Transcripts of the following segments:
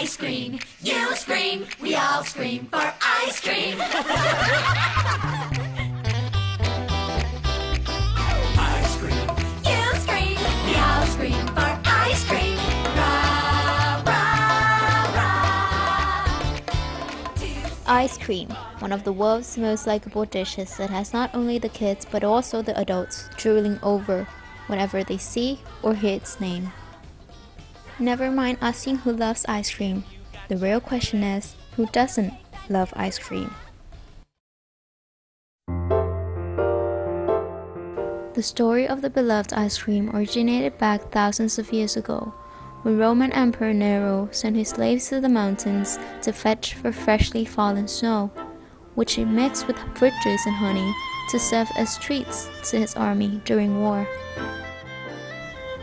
ice cream. You scream, we all scream for ice cream. Ice cream. You scream, we all scream for ice cream. Rah, rah, rah. Ice cream, one of the world's most likable dishes that has not only the kids but also the adults drooling over whenever they see or hear its name. Never mind asking who loves ice cream. The real question is, who doesn't love ice cream? The story of the beloved ice cream originated back thousands of years ago, when Roman Emperor Nero sent his slaves to the mountains to fetch for freshly fallen snow, which he mixed with fruit juice and honey to serve as treats to his army during war.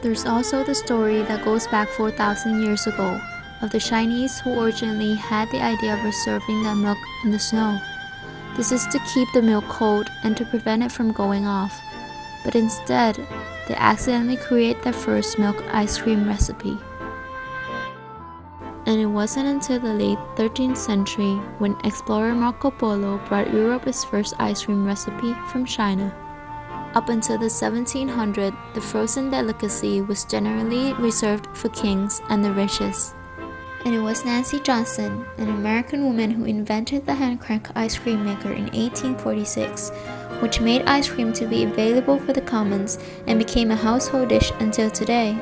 There's also the story that goes back 4,000 years ago of the Chinese who originally had the idea of reserving their milk in the snow. This is to keep the milk cold and to prevent it from going off. But instead, they accidentally create their first milk ice cream recipe. And it wasn't until the late 13th century when explorer Marco Polo brought Europe his first ice cream recipe from China. Up until the 1700s, the frozen delicacy was generally reserved for kings and the richest. And it was Nancy Johnson, an American woman who invented the hand-crank ice cream maker in 1846, which made ice cream to be available for the commons and became a household dish until today.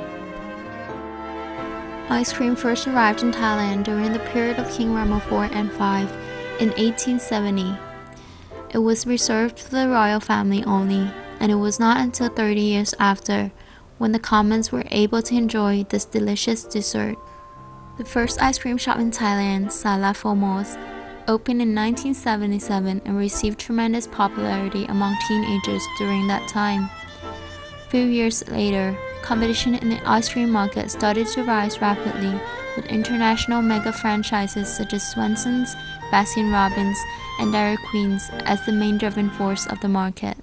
Ice cream first arrived in Thailand during the period of King Rama IV and V in 1870. It was reserved for the royal family only, and it was not until 30 years after when the commons were able to enjoy this delicious dessert. The first ice cream shop in Thailand, Sala Formos, opened in 1977 and received tremendous popularity among teenagers during that time. A few years later, competition in the ice cream market started to rise rapidly, with international mega franchises such as Swenson's, Baskin-Robbins, and Dairy Queen's as the main driving force of the market.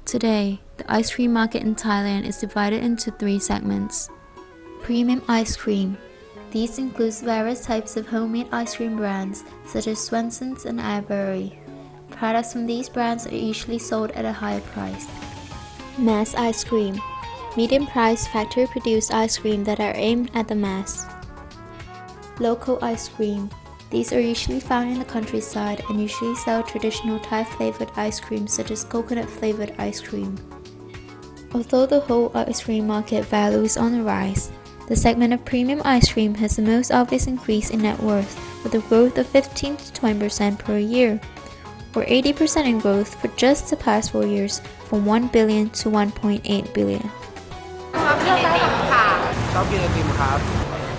Today, the ice cream market in Thailand is divided into three segments. Premium ice cream. These include various types of homemade ice cream brands such as Swenson's and Avery. Products from these brands are usually sold at a higher price. Mass ice cream. Medium-priced factory-produced ice cream that are aimed at the mass. Local ice cream. These are usually found in the countryside and usually sell traditional Thai-flavored ice cream such as coconut-flavored ice cream. Although the whole ice cream market value is on the rise, the segment of premium ice cream has the most obvious increase in net worth, with a growth of 15 to 20% per year, or 80% in growth for just the past 4 years, from 1 billion to 1.8 billion. ชอบกินไอติมค่ะ ชอบกินไอติมครับ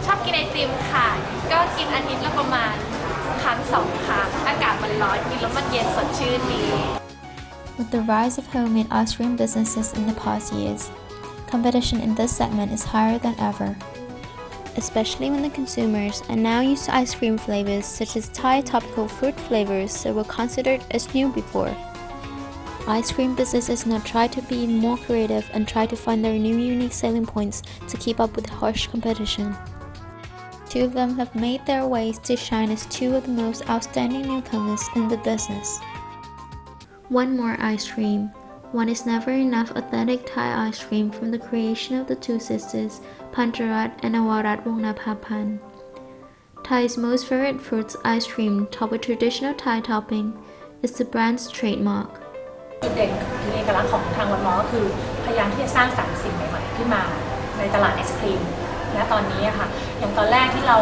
ชอบกินไอติมค่ะก็กินอาทิตย์ละประมาณครั้งสองครั้งอากาศมันร้อนกินแล้วมันเย็นสดชื่นดี With the rise of homemade ice cream businesses in the past years, competition in this segment is higher than ever, especially when the consumers are now used to ice cream flavors such as Thai tropical fruit flavors that were considered as new before. Ice cream businesses now try to be more creative and try to find their new unique selling points to keep up with harsh competition. Two of them have made their ways to shine as two of the most outstanding newcomers in the business. One more ice cream. One is never enough authentic Thai ice cream from the creation of the two sisters, Pancharat and Awarat Wongnapapan. Thai's most favorite fruits ice cream topped with traditional Thai topping is the brand's trademark. จุดเด่นคือเอกลักษณ์ของทางวันมอก็คือพยายามที่จะสร้างสรรค์สิ่งใหม่ๆขึ้นมาในตลาดไอศครีมและตอนนี้ค่ะอย่างตอนแรกที่เรา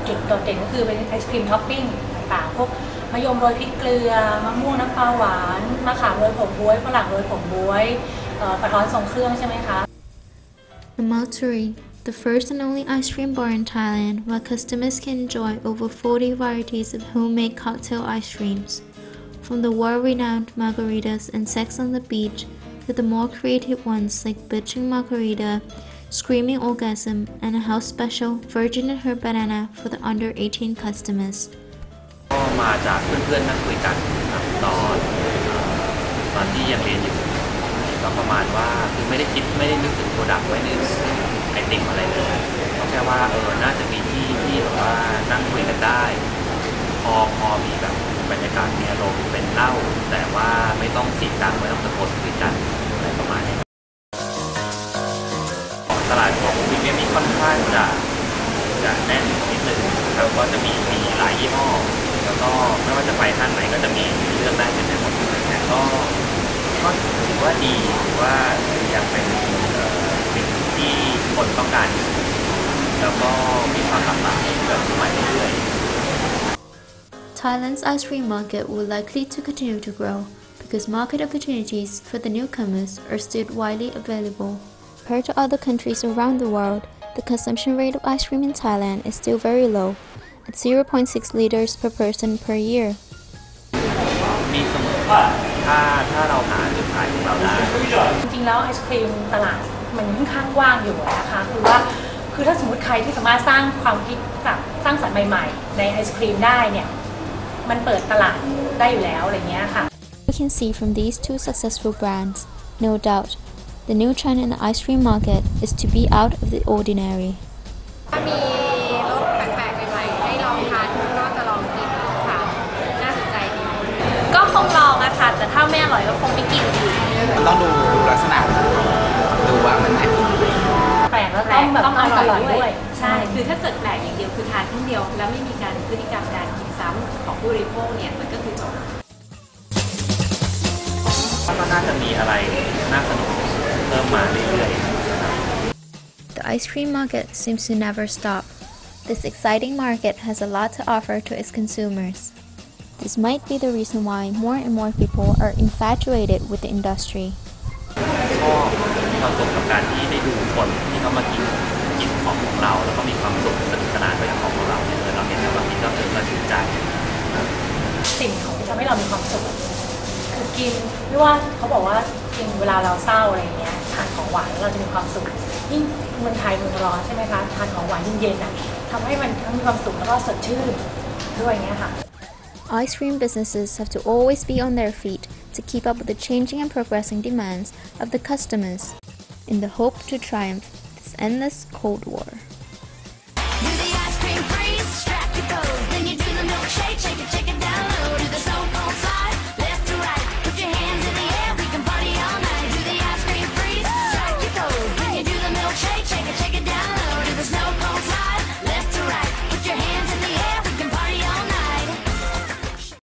จุดโดดเด่นก็คือเป็นไอศครีมท็อปปิ้งต่างๆพวกมะยมโรยพริกเกลือมะม่วงน้ำปลาหวานมะขามโรยผงบ๊วยฝรั่งโรยผงบ๊วยกระท้อนทรงเครื่องใช่ไหมคะ Amalturi, the first and only ice cream bar in Thailand, where customers can enjoy over 40 varieties of homemade cocktail ice creams. From the world-renowned margaritas and Sex on the Beach to the more creative ones like Bitching Margarita, Screaming Orgasm, and a house special Virgin and Herb Banana for the under 18 customers. ก็มาจากเพื่อนๆนั่งคุยกันตอนที่ยังเรียนอยู่ก็ประมาณว่าคือไม่ได้นึกถึงโปรดักต์ไว้ในไอ ติมอะไรเลยก็แค่ว่าน่าจะมีที่แบบว่านั่งคุยกันได้พอมีแบบบรรยากาศมีอารมณ์เป็นเหล้าแต่ว่าไม่ต้องเสียงดังไม่ต้องตะโกนคุยกันอะไรประมาณนี้ตลาดของพรีเมียมนี่ค่อนข้างจะแน่นนิดนึงครับก็จะมีหลายยี่ห้อแล้วก็ไม่ว่าจะไปห้างไหนก็จะมีเลือกได้เต็มไปหมดแต่ก็ถือว่าดีถือว่ายังเป็นสิ่งที่คนต้องการแล้วก็มีความหลากหลายเกิดขึ้นมาเรื่อยๆ Thailand's ice cream market will likely to continue to grow because market opportunities for the newcomers are still widely available. Compared to other countries around the world, the consumption rate of ice cream in Thailand is still very low, at 0.6 liters per person per year. มีเสมอว่าถ้าเราหาจุดขายของเราได้จริงๆแล้วไอศครีมตลาดมันค่อนข้างกว้างอยู่นะคะคือถ้าสมมติใครที่สามารถสร้างความคิดสร้างสรรค์ใหม่ๆในไอศครีมได้เนี่ยมันเปิดตลาดได้อยู่แล้วอะไรเงี้ยค่ะ We can see from these two successful brands, no doubt, the new trend in the ice cream market is to be out of the ordinary. ถ้ามีรสแปลกๆใหม่ๆให้ลองทานก็จะลองกินค่ะน่าสนใจดีก็คงลองอะค่ะแต่ถ้าไม่อร่อยก็คงไม่กินอีกมันต้องดูลักษณะดูว่ามันน่ากินแปลกแล้วต้องอร่อยด้วยใช่คือถ้าเกิดแปลกอย่างเดียวคือทานครั้งเดียวแล้วไม่มีการพฤติกรรมการกินซ้ำของผู้บริโภคเนี่ยมันก็คือจบก็น่าจะมีอะไรน่าสนุกเพิ่มมาเรื่อยๆ The ice cream market seems to never stop. This exciting market has a lot to offer to its consumers. This might be the reason why more and more people are infatuated with the industry. ชอบความสุขกับการที่ได้ดูคนที่เขามากินของเราแล้วก็มีความสุขสนุกสนานไปกับของเราเนี่ยเราเห็นแล้วเรากินก็เกิดเราชื่นใจสิ่งที่ทำให้เรามีความสุขคือกินไม่ว่าเขาบอกว่ากินเวลาเราเศร้าอะไรเงี้ยทานของหวานแล้วเราจะมีความสุขยิ่งเมืองไทยเมืองร้อนใช่ไหมคะทานของหวานเย็นๆอ่ะทำให้มันทั้งมีความสุขแล้วก็สดชื่นด้วยเงี้ยค่ะ Ice cream businesses have to always be on their feet to keep up with the changing and progressing demands of the customers in the hope to triumph this endless Cold War.